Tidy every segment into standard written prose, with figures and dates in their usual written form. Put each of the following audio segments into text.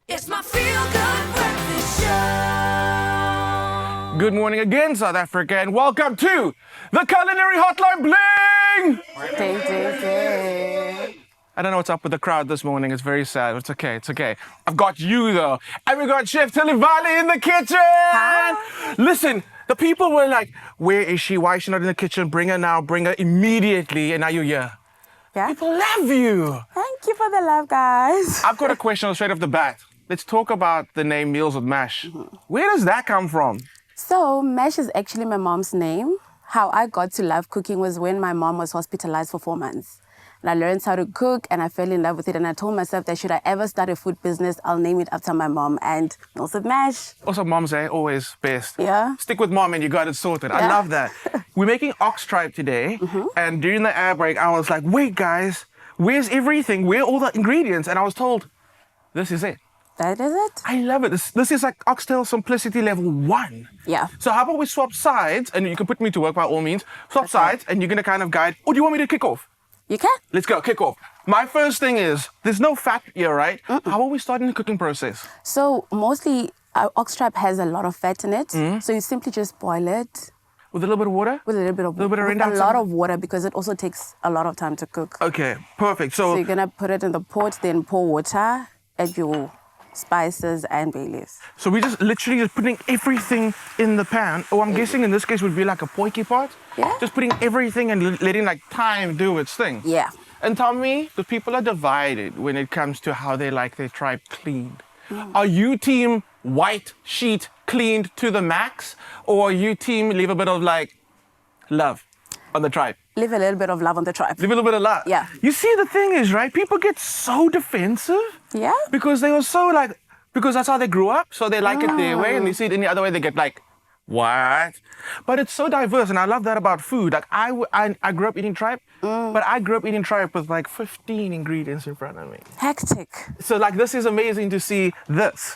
It's my feel-good breakfast show. Good morning again, South Africa, and welcome to the Culinary Hotline Bling! Ding, ding, ding. I don't know what's up with the crowd this morning. It's very sad. It's okay. It's okay. I've got you, though. And we got Chef Tilivali in the kitchen! Hi. Listen, the people were like, where is she? Why is she not in the kitchen? Bring her now. Bring her immediately. And now you're here. Yeah. People love you. Thank you for the love, guys. I've got a question straight off the bat. Let's talk about the name Meals with Mash. Where does that come from? So, Mash is actually my mom's name. How I got to love cooking was when my mom was hospitalized for 4 months. And I learned how to cook and I fell in love with it. And I told myself that should I ever start a food business, I'll name it after my mom. And Meals with Mash. Also, moms are always best. Yeah. Stick with mom and you got it sorted. I Yeah. love that. We're making ox tripe today. And during the air break, I was like, wait, guys, where's everything? Where are all the ingredients? And I was told, this is it. That is it? I love it. This is like oxtail simplicity level 1. Yeah. So how about we swap sides? And you can put me to work by all means. Swap sides and you're going to kind of guide. Or do you want me to kick off? You can? Let's go, kick off. My first thing is, there's no fat here, right? How about we start in the cooking process? So, mostly, ox tripe has a lot of fat in it. So, you simply just boil it With a little bit of water? with a little bit of Little bit of with rendang, a lot some- of water because it also takes a lot of time to cook. Okay, perfect. So, you're going to put it in the pot, then pour water, add your spices and bay leaves. So we're just literally just putting everything in the pan. Oh, I'm guessing in this case would be like a potjie pot. Yeah. Just putting everything and letting like time do its thing. Yeah. And tell me, the people are divided when it comes to how they like their tripe cleaned. Are you team white sheet cleaned to the max? Or are you team leave a bit of like love on the tripe? Leave a little bit of love on the tripe. Leave a little bit of love. Yeah. You see, the thing is, right? People get so defensive. Yeah. Because they were so like, because that's how they grew up. So they like it their way and they see it any other way, they get like, what? But it's so diverse and I love that about food. Like I grew up eating tripe, but I grew up eating tripe with like 15 ingredients in front of me. Hectic. So like this is amazing to see this.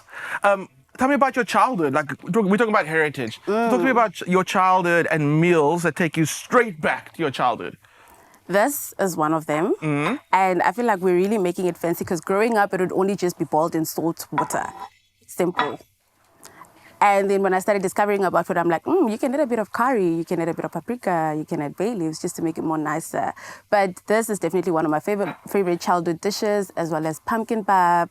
Tell me about your childhood. Like we're talking about heritage. Talk to me about your childhood and meals that take you straight back to your childhood. This is one of them. And I feel like we're really making it fancy because growing up, it would only just be boiled in salt water. Simple. And then when I started discovering about food, I'm like, you can add a bit of curry, you can add a bit of paprika, you can add bay leaves just to make it more nicer. But this is definitely one of my favorite childhood dishes, as well as pumpkin pap.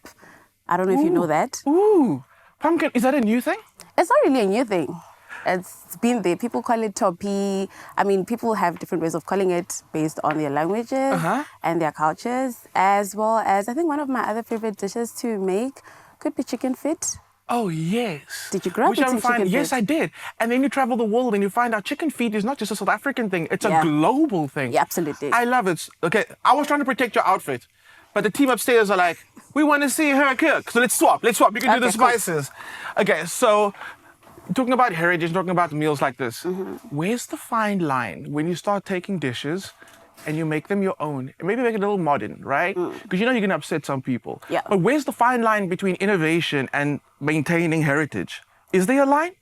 I don't know if you know that. Ooh, pumpkin, is that a new thing? It's not really a new thing. It's been there. People call it topi. I mean, people have different ways of calling it based on their languages and their cultures, as well as I think one of my other favorite dishes to make could be chicken feet. Oh, yes. Did you grow up Which I'm eating chicken Yes, feet? I did. And then you travel the world and you find out chicken feet is not just a South African thing. It's Yeah. a global thing. Yeah, absolutely. I love it. Okay, I was trying to protect your outfit, but the team upstairs are like, we want to see her cook. So let's swap. You can do the Okay, cool. spices. Okay, so talking about heritage, talking about meals like this, where's the fine line when you start taking dishes and you make them your own, and maybe make it a little modern, right? Because you know you're going to upset some people. Yeah. But where's the fine line between innovation and maintaining heritage? Is there a line?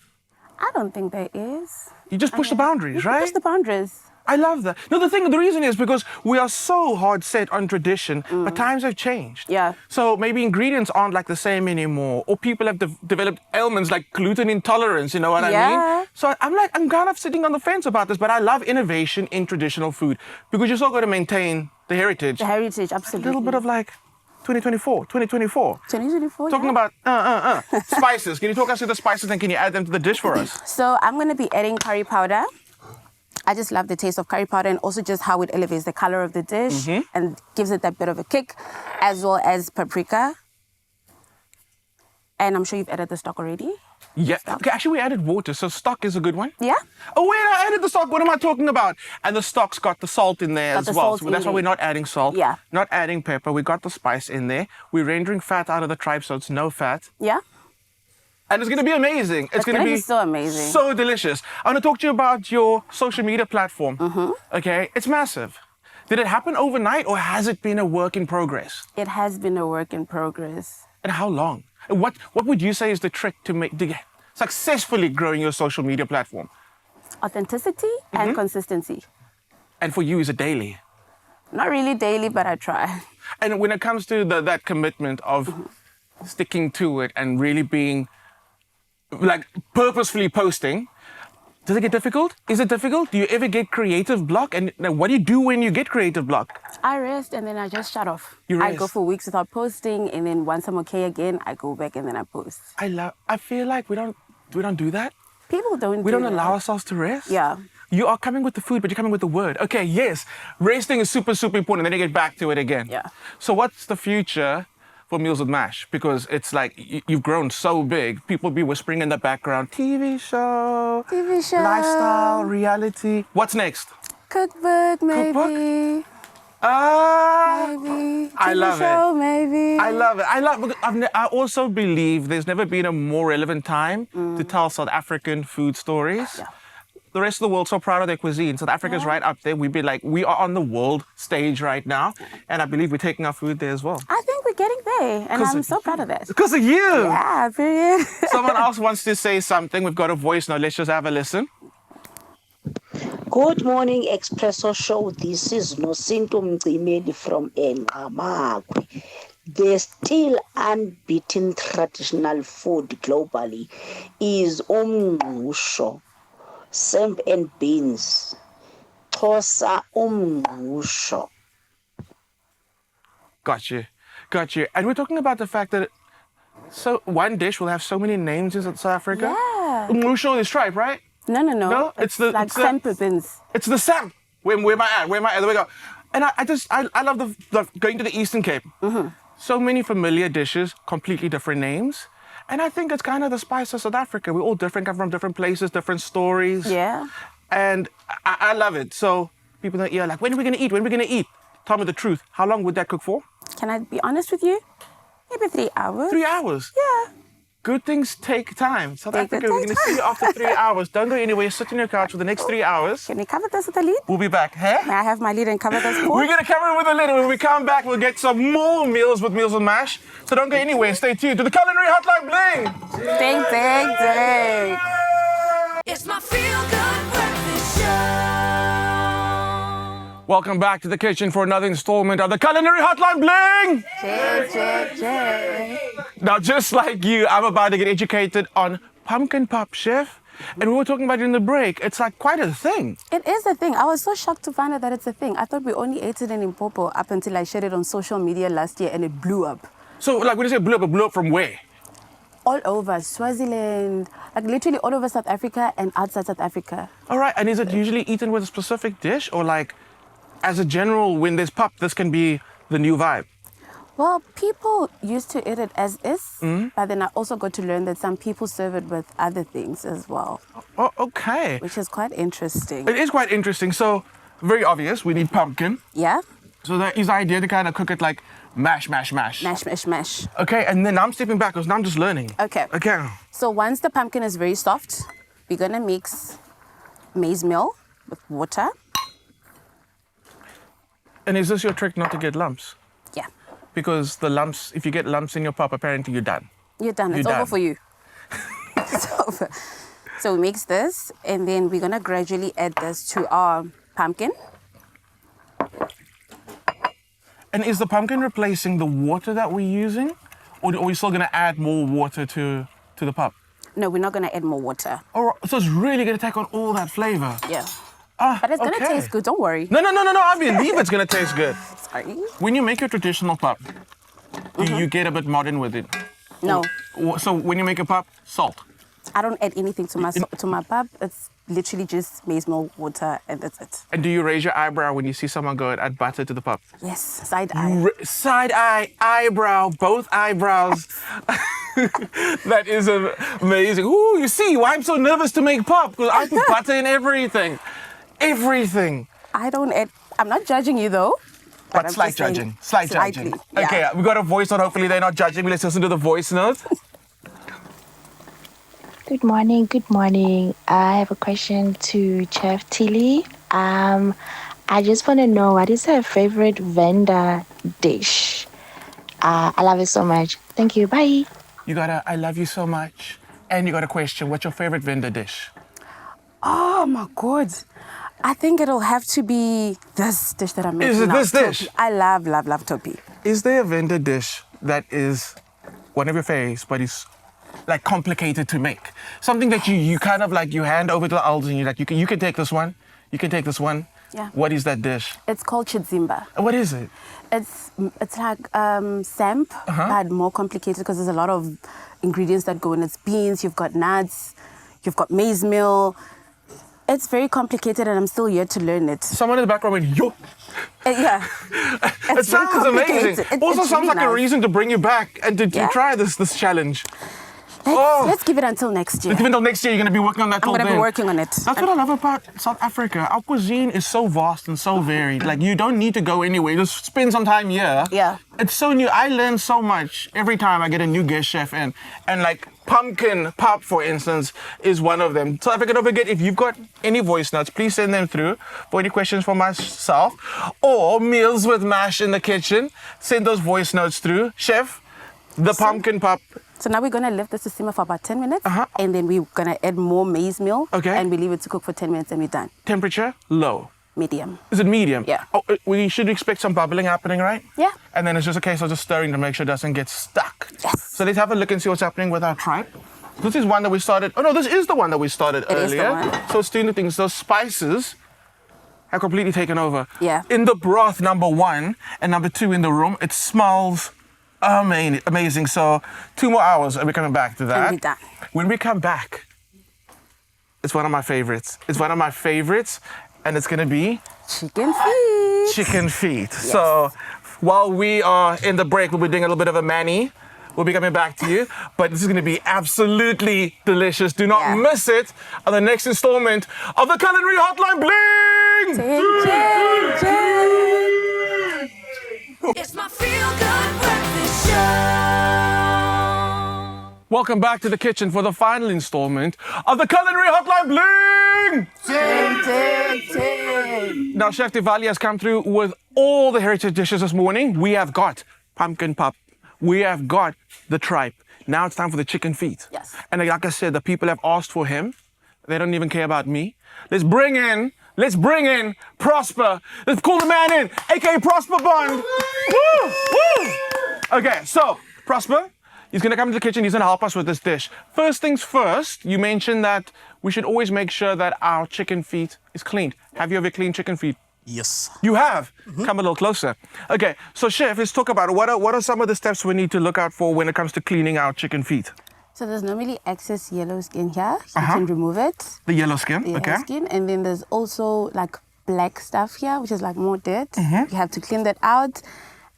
I don't think there is. You just push the boundaries, You right? push the boundaries. I love that. No, the reason is because we are so hard set on tradition, but times have changed. Yeah. So maybe ingredients aren't like the same anymore, or people have developed ailments like gluten intolerance, you know what I Yeah. mean? So I'm kind of sitting on the fence about this, but I love innovation in traditional food because you're still going to maintain the heritage. The heritage, A absolutely. little bit of like 2024. 2024. Talking yeah. about spices. Can you talk us through the spices and can you add them to the dish for us? So I'm going to be adding curry powder. I just love the taste of curry powder and also just how it elevates the color of the dish and gives it that bit of a kick, as well as paprika. And I'm sure you've added the stock already. Yeah. Okay, actually, we added water, so stock is a good one. Yeah? Oh, wait, I added the stock. What am I talking about? And the stock's got the salt in there Got as the well. salt So in that's why there. we're not adding salt. Yeah. Not adding pepper. We got the spice in there. We're rendering fat out of the tripe, so it's no fat. Yeah? And it's going to be amazing. It's going gonna to be so amazing. So delicious. I want to talk to you about your social media platform. Okay, it's massive. Did it happen overnight or has it been a work in progress? It has been a work in progress. And how long? And what would you say is the trick to successfully growing your social media platform? Authenticity and consistency. And for you, is it daily? Not really daily, but I try. And when it comes to that commitment of sticking to it and really being like purposefully posting, does it get difficult? Is it difficult? Do you ever get creative block? And what do you do when you get creative block? I rest and then I just shut off. You I go rest. for weeks without posting, and then once I'm okay again, I go back and then I post. I feel like we don't do that. People don't. We do don't that. allow ourselves to rest. Yeah. You are coming with the food, but you're coming with the word. Okay, yes. Resting is super, super important. Then you get back to it again. Yeah. So what's the future for Meals with Mash? Because it's like you've grown so big. People be whispering in the background, TV show, lifestyle, reality. What's next? Cookbook, maybe. Cookbook? Maybe. I TV love show, it. Maybe. I love it. I also believe there's never been a more relevant time to tell South African food stories. Yeah. The rest of the world's so proud of their cuisine. South Africa's right up there. We are on the world stage right now. And I believe we're taking our food there as well. I think we're getting there, and 'Cause I'm of so proud of that. Because of you. Yeah, period. Someone else wants to say something. We've got a voice now. Let's just have a listen. Good morning, Expresso show. This is Nosinto Mcimeli from Enqamakwe. The still unbeaten traditional food globally is umngqusho, samp and beans. Xhosa umngqusho. Got you. And we're talking about the fact that one dish will have so many names in South Africa. Yeah. Umngqusho is tripe, right? No. No, It's like samp-beans. It's the samp. Where am I at? There we go. And I love the going to the Eastern Cape. Mm-hmm. So many familiar dishes, completely different names. And I think it's kind of the spice of South Africa. We're all different, come from different places, different stories. Yeah. And I love it. So people that like, when are we gonna eat? When are we gonna eat? Tell me the truth. How long would that cook for? Can I be honest with you? Maybe 3 hours. 3 hours. Yeah. Good things take time. South They Africa, do we're take gonna see you after 3 hours. Don't go anywhere. Sit on your couch for the next 3 hours. Can we cover this with a lead? We'll be back. Hey? May I have my lead and cover this for? We're gonna cover it with a little. When we come back, we'll get some more Meals with Mash. So don't go anywhere. Stay tuned to the Culinary Hotline Bling. Ding. It's my feel-good breakfast show. Welcome back to the kitchen for another installment of the Culinary Hotline Bling. Jay. Now, just like you, I'm about to get educated on pumpkin pop, chef. And we were talking about it in the break. It's like quite a thing. It is a thing. I was so shocked to find out that it's a thing. I thought we only ate it in Limpopo up until I shared it on social media last year and it blew up. So, like, when you say blew up, it blew up from where? All over Swaziland, like literally all over South Africa and outside South Africa. All right, and is it usually eaten with a specific dish? Or like, as a general, when there's pop, this can be the new vibe? Well, people used to eat it as is, but then I also got to learn that some people serve it with other things as well, Oh, okay. which is quite interesting. It is quite interesting. So, very obvious, we need pumpkin. Yeah? So that is the idea to kind of cook it like mash. Mash. Okay, and then I'm stepping back because now I'm just learning. Okay. So once the pumpkin is very soft, we're gonna mix maize meal with water. And is this your trick not to get lumps? Yeah. Because the lumps, if you get lumps in your pop, apparently you're done. You're done. You're It's done. over for you. It's over. So we mix this, and then we're gonna gradually add this to our pumpkin. And is the pumpkin replacing the water that we're using? Or are we still gonna add more water to the pop? No, we're not gonna add more water. All right, so it's really gonna take on all that flavor. Yeah. Ah, But it's gonna okay. taste good, don't worry. No, I believe it's gonna taste good. Sorry. When you make your traditional pop, do you get a bit modern with it? No, So when you make a pop, salt. I don't add anything to my pap. It's literally just maize meal, water, and that's it. And do you raise your eyebrow when you see someone go and add butter to the pop? Yes, side eye. Side eye, eyebrow, both eyebrows. That is amazing. Ooh, you see why I'm so nervous to make pop? Because I put butter in everything. Everything. I don't add. I'm not judging you though. But I'm slight just saying judging. Slight judging. slightly, yeah. Okay, we got a voice note. Hopefully they're not judging me. Let's listen to the voice note. Good morning. I have a question to Chef Tilly. I just want to know, what is her favorite vendor dish? I love it so much. Thank you. Bye. You got a I love you so much. And you got a question. What's your favorite vendor dish? Oh my God. I think it'll have to be this dish that I'm making Is it now, this dish? Topi. I love topi. Is there a vendor dish that is one of your faves, but it's like complicated to make. Something that you kind of like you hand over to the elders and you're like, you can take this one, you can take this one. Yeah. What is that dish? It's called chidzimba. What is it? It's like samp, but more complicated because there's a lot of ingredients that go in. It's beans, you've got nuts, you've got maize meal. It's very complicated and I'm still yet to learn it. Someone in the background went, yo. Yeah. It sounds amazing. Also it's sounds really like a nice. reason to bring you back and to Yeah. try this challenge. Let's give it until next year. Even though next year you're going to be working on that I'm whole going to be thing. working on it. That's what I love about South Africa. Our cuisine is so vast and so varied. Like, you don't need to go anywhere. Just spend some time here. Yeah. It's so new. I learn so much every time I get a new guest chef in. And like pumpkin pop, for instance, is one of them. So if I don't forget, if you've got any voice notes, please send them through for any questions for myself or meals with mash in the kitchen. Send those voice notes through. Chef, the pumpkin pop. So now we're going to leave this to simmer for about 10 minutes. And then we're going to add more maize meal. Okay. And we leave it to cook for 10 minutes and we're done. Temperature, low. Medium. Is it medium? Yeah. Oh, we should expect some bubbling happening, right? Yeah. And then it's just a case of just stirring to make sure it doesn't get stuck. Yes. So let's have a look and see what's happening with our tripe. This is one that we started. Oh no, this is the one that we started It is the earlier. one. So it's doing the things. Those spices have completely taken over. Yeah. In the broth, number one, and number two in the room. It smells amazing. So 2 more hours and we're coming back to that. And we're done. When we come back, it's one of my favorites. It's one of my favorites, and it's gonna be Chicken feet. chicken feet. So while we are in the break, we'll be doing a little bit of a mani. We'll be coming back to you, but this is going to be absolutely delicious. Do not miss it on the next installment of the Culinary Hotline Bling! It's my feel-good breakfast show. Welcome back to the kitchen for the final installment of the Culinary Hotline Bling! Now, Chef Diwali has come through with all the heritage dishes this morning. We have got pumpkin pop. We have got the tripe. Now it's time for the chicken feet. Yes. And like I said, the people have asked for him. They don't even care about me. Let's bring in Prosper. Let's call the man in, aka Prosper Bond. Woo! Woo! Okay, so Prosper, he's gonna come to the kitchen, he's gonna help us with this dish. First things first, you mentioned that we should always make sure that our chicken feet is cleaned. Have you ever cleaned chicken feet? Yes. You have? Come a little closer. Okay, so Chef, let's talk about it. What are some of the steps we need to look out for when it comes to cleaning our chicken feet? So there's normally excess yellow skin here. You can remove it. The yellow skin, The okay. yellow skin. And then there's also like black stuff here, which is like more dirt. You have to clean that out.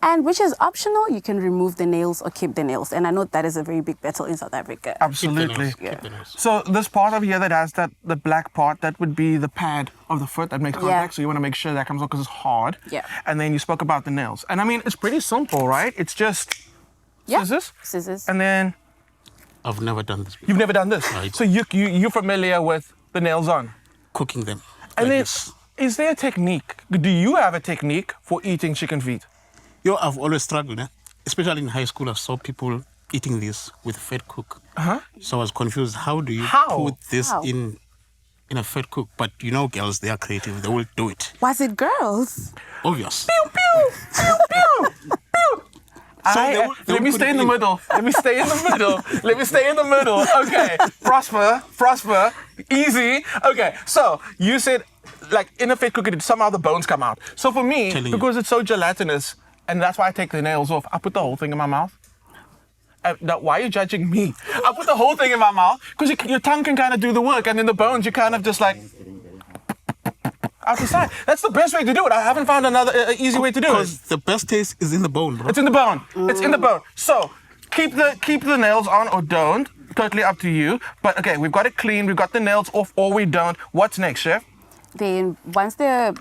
And which is optional, you can remove the nails or keep the nails. And I know that is a very big battle in South Africa. Absolutely. Keep the nails. So this part of here that has the black part, that would be the pad of the foot that makes contact. So you want to make sure that comes off because it's hard. Yeah. And then you spoke about the nails. And I mean, it's pretty simple, right? It's just scissors. Scissors. And then I've never done this before. you've never done this. Right. So you're familiar with the nails on. Cooking them. And like then, this. is there a technique? Do you have a technique for eating chicken feet? I've always struggled, especially in high school. I saw people eating this with fat cook. So I was confused. How do you put this How? in a fat cook? But girls, they are creative. They will do it. Was it girls? Obvious. Pew, pew, pew, pew, pew. Let me stay in the middle. Let me stay in the middle. Let me stay in the middle. Okay. Prosper. Easy. Okay. So you said, like in a fat cookie, somehow the bones come out. So for me, Telling you. because it's so gelatinous, and that's why I take the nails off, I put the whole thing in my mouth. Now, why are you judging me? I put the whole thing in my mouth because your tongue can kind of do the work, and then the bones, you kind of just like out the side. That's the best way to do it. I haven't found another easy way to do it. Because the best taste is in the bone, bro. It's in the bone. It's in the bone. So keep the nails on or don't. Totally up to you. But okay, we've got it clean. We've got the nails off or we don't. What's next, Chef? Then once the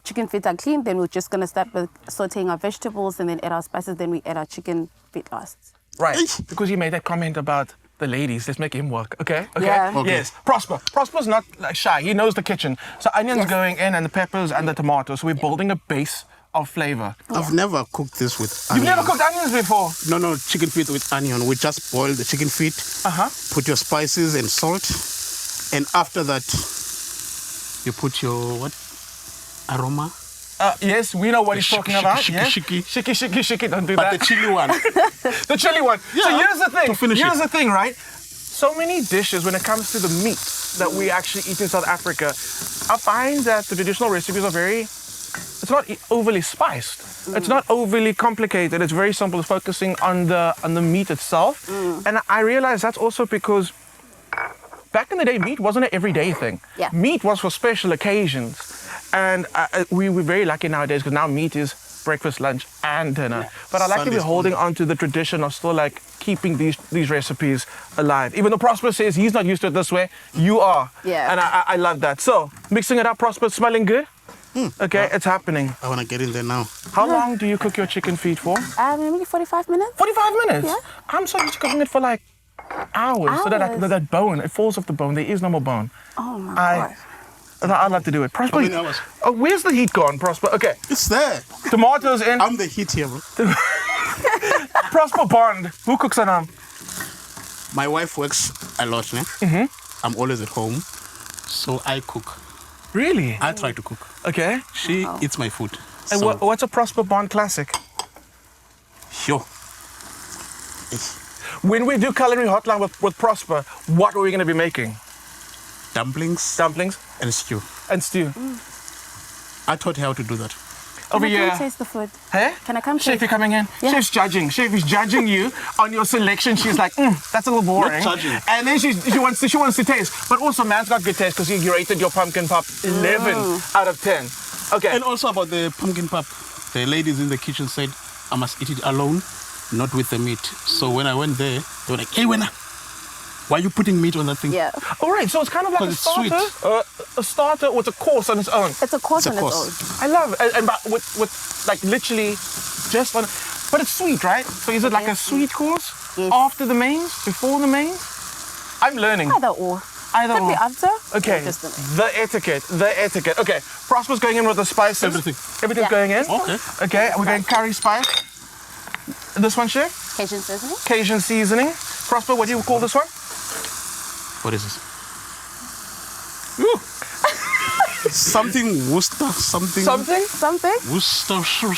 chicken feet are clean, then we're just going to start with sauteing our vegetables and then add our spices. Then we add our chicken feet last. Right. Because you made that comment about the ladies. Let's make him work. Okay? Yeah. Okay. Yes. Prosper's not like shy. He knows the kitchen. So onions Yes. going in and the peppers and the tomatoes. So we're building a base of flavor. I've never cooked this with You've onion. never cooked onions before? No, chicken feet with onion. We just boil the chicken feet, put your spices and salt, and after that, you put your aroma. Yes, we know what he's talking about. Shiki, Yes. shiki. Shiki. Don't do But that. the chili one. The chili one. So Yeah, here's the thing. to finish Here's it. the thing, right? So many dishes when it comes to the meat that we actually eat in South Africa, I find that the traditional recipes are very, it's not overly spiced. It's not overly complicated. It's very simple. It's focusing on the meat itself. And I realize that's also because back in the day, meat wasn't an everyday thing. Yeah. Meat was for special occasions. And we're very lucky nowadays because now meat is breakfast, lunch, and dinner. But I like to be Sunday's holding on to the tradition of still like keeping these recipes alive. Even though Prosper says he's not used to it this way, you are. Yeah. And I love that. So, mixing it up, Prosper, smelling good? Okay, it's happening. I want to get in there now. How long do you cook your chicken feet for? Maybe 45 minutes. 45 minutes? Yeah. I'm so used to cooking it for like hours. So that, Hours? that bone, it falls off the bone. There is no more bone. Oh my God. I love to do it. Prosper. How many hours? Oh, where's the heat gone, Prosper? Okay, It's there. tomatoes in. I'm the heat here, bro. Prosper Bond. Who cooks at home? My wife works a lot, né? I'm always at home, so I cook. Really? I try to cook. Okay. She eats my food. And So, what's a Prosper Bond classic? sure. When we do Culinary Hotline with Prosper, what are we going to be making? Dumplings Dumplings and stew. and stew. I taught her how to do that. Over Can I here. come taste the food? Hey? Can I come Chef, taste? you're coming in. Yeah. Chef's judging. Chef is judging you on your selection. She's like, that's a little boring. Not judging. And then she wants to taste. But also, man's got good taste because you rated your pumpkin pop 11 out of 10. Okay. And also about the pumpkin pap, the ladies in the kitchen said I must eat it alone, not with the meat. So when I went there, they were like, "Hey, Wena, why are you putting meat on that thing?" Yeah. All right, so it's kind of like a 'Cause it's sweet. starter. A starter with a course on its own. It's a course It's a on course. its own. I love it. And but with like literally just on, but it's sweet, right? So is it like a sweet course Yes. after the mains, before the mains? I'm learning. Either or. Either Could be or. after. Okay, or just the main. the etiquette. Okay, Prosper's going in with the spices. Everything. Everything's Yeah. going in. Okay. Okay, we're going curry spice. This one, Chef? Cajun seasoning. Cajun seasoning. Prosper, what do you call this one? What is this? Ooh. Something Worcester, something. Something? Something. Worcestershire.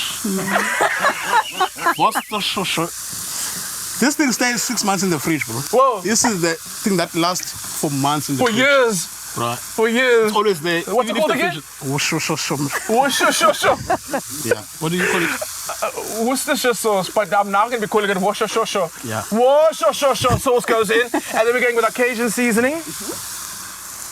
Worcestershire. This thing stays 6 months in the fridge, bro. Whoa. This is the thing that lasts for months in the For fridge. years. Right. For years. It's always there. What's it even if called the again? fridge- Worcestershire. Oh, sure. Yeah. What do you call it? Worcestershire sauce, but I'm now going to be calling it Worcestershire. Yeah. Worcestershire sauce goes in, and then we're going with our Cajun seasoning.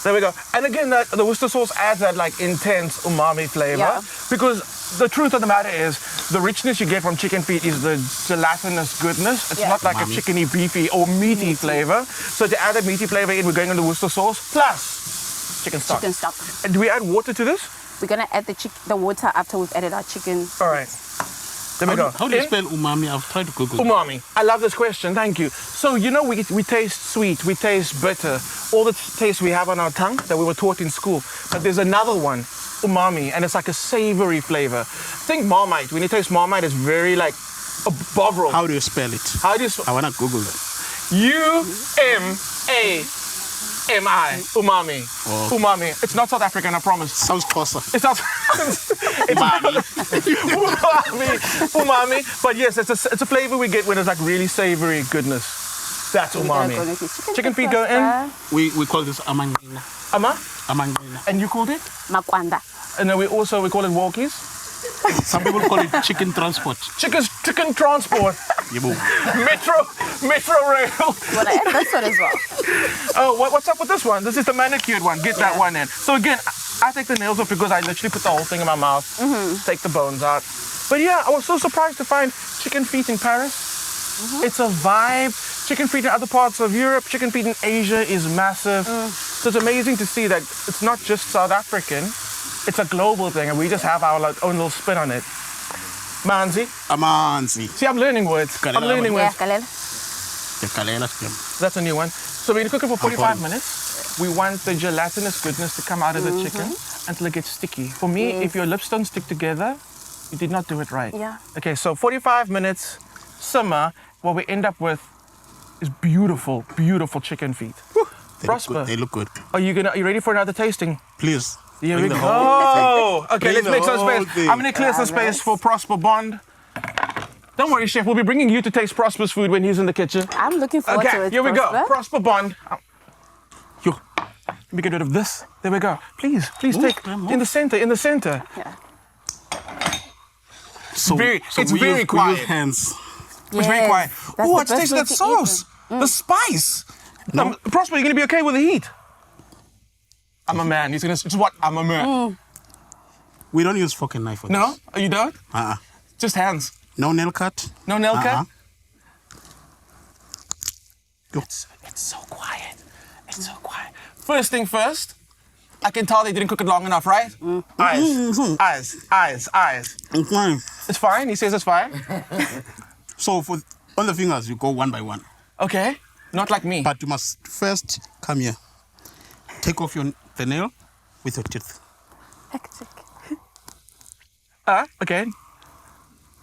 There we go. And again, the Worcester sauce adds that like intense umami flavor. Yeah. Because the truth of the matter is, the richness you get from chicken feet is the gelatinous goodness. It's Yeah. not like a Umami. chickeny, beefy, or meaty flavor. So to add that meaty flavor in, we're going on the Worcester sauce plus chicken stock. Chicken stock. And do we add water to this? We're gonna add the water after we've added our chicken. All right. There we go. How do you In. spell umami? I've tried to Google it. Umami. I love this question. Thank you. So, you know, we taste sweet, we taste bitter, all the taste we have on our tongue that we were taught in school. But there's another one, umami, and it's like a savory flavor. Think Marmite. When you taste Marmite, it's very like a bovril. How do you spell it? How do you I want to Google it. U-M-A-M-I. Umami. Oh. Umami. It's not South African, I promise. Sounds closer. It's not. Umami. But yes, it's a flavor we get when it's like really savory goodness. That's We're gonna umami. go with the Chicken feet go in. We call this amangina. Ama? Amangina. And you called it? Makwanda. And then we call it walkies. Some people call it chicken transport. Chicken transport. Yebo. Metro rail. Wanna add this one as well? Oh, what's up with this one? This is the manicured one. Get that one in. So again, I take the nails off because I literally put the whole thing in my mouth. Take the bones out. But yeah, I was so surprised to find chicken feet in Paris. It's a vibe. Chicken feet in other parts of Europe, chicken feet in Asia is massive. So it's amazing to see that it's not just South African, it's a global thing, and we just have our like, own little spin on it. Manzi. Amanzi. See, I'm learning words. I'm Kalela learning Yeah, words. Kalel. The kalela stem. That's a new one. So we're going to cook it for 45 got it. minutes. We want the gelatinous goodness to come out of the chicken until it gets sticky. For me, if your lips don't stick together, you did not do it right. Yeah. Okay, so 45 minutes, simmer. What we end up with is beautiful, beautiful chicken feet. They look Prosper. good. They look good. Are you ready for another tasting? Please. Here we Bring the go. Okay, Bring let's the make some whole space. thing. I'm gonna clear some space for Prosper Bond. Don't worry, Chef. We'll be bringing you to taste Prosper's food when he's in the kitchen. I'm looking forward to Okay, it. here we go. Prosper. Prosper Bond. Yo, let me get rid of this. There we go. Please take in the center. Yeah. So, It's we very use quiet. hands. It's very Yes, quiet. that's Oh, the let's best taste way that to eat sauce. The spice. Prosper, you're gonna be okay with the heat. I'm a man. It's what? I'm a man. We don't use fork and knife for No? this. Oh, you don't? Just hands. No nail cut. No nail cut? Uh-uh. It's so quiet. It's so quiet. First thing first, I can tell they didn't cook it long enough, right? Eyes. It's fine. It's fine. He says it's fine. So on the fingers, you go one by one. Okay. Not like me. But you must first come here. Take off the nail with your teeth. Hectic. Okay.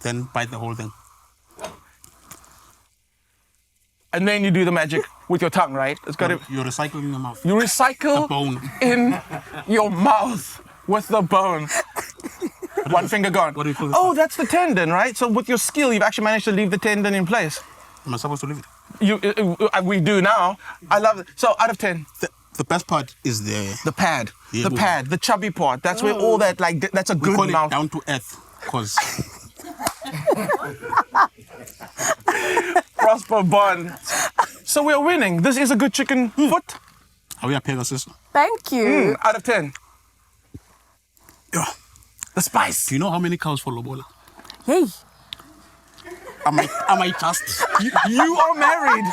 Then bite the whole thing. And then you do the magic with your tongue, right? It's got to. You're recycling your mouth. You recycle The bone. in your mouth with the bone. One finger gone. What do you call this Oh, one? that's the tendon, right? So with your skill, you've actually managed to leave the tendon in place. Am I supposed to leave it? We do now. I love it. So out of 10, The best part is the pad, Yeah, the chubby part. That's where all that that's a we good call it mouth. down to earth because Prosper Bond. So we're winning. This is a good chicken foot. are we a Pegasus? Thank you. Out of 10. Yeah. The spice. Do you know how many cows for Lobola? Hey. Am I just? You are married.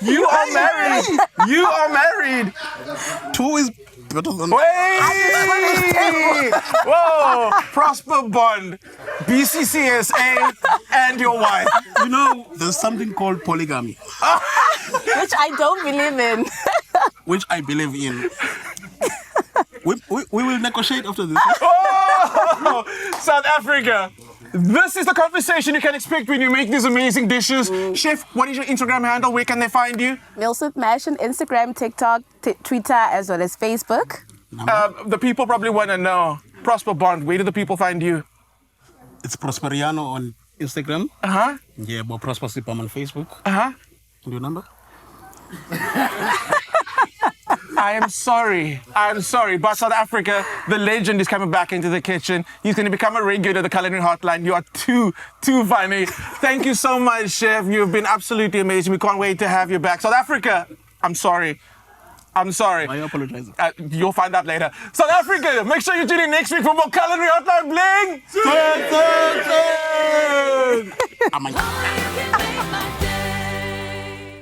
You are married. You are married. Two is better than. Wait! Whoa! Prosper Bond, BCCSA, and your wife. You know, there's something called polygamy, Which I don't believe in. which I believe in. We will negotiate after this. Oh! South Africa. This is the conversation you can expect when you make these amazing dishes. Chef, what is your Instagram handle? Where can they find you? Milsith Mash on Instagram, TikTok, Twitter, as well as Facebook. The people probably want to know. Prosper Bond, where do the people find you? It's Prosperiano on Instagram. Uh-huh. Yeah, but Prosper Sipam on Facebook. Uh-huh. Your number? I am sorry. But South Africa, the legend is coming back into the kitchen. He's going to become a regular at the Culinary Hotline. You are too funny. Thank you so much, Chef. You've been absolutely amazing. We can't wait to have you back. South Africa, I'm sorry. Why are you apologizing? You'll find out later. South Africa, make sure you tune in next week for more Culinary Hotline Bling. Am I? You can make my day.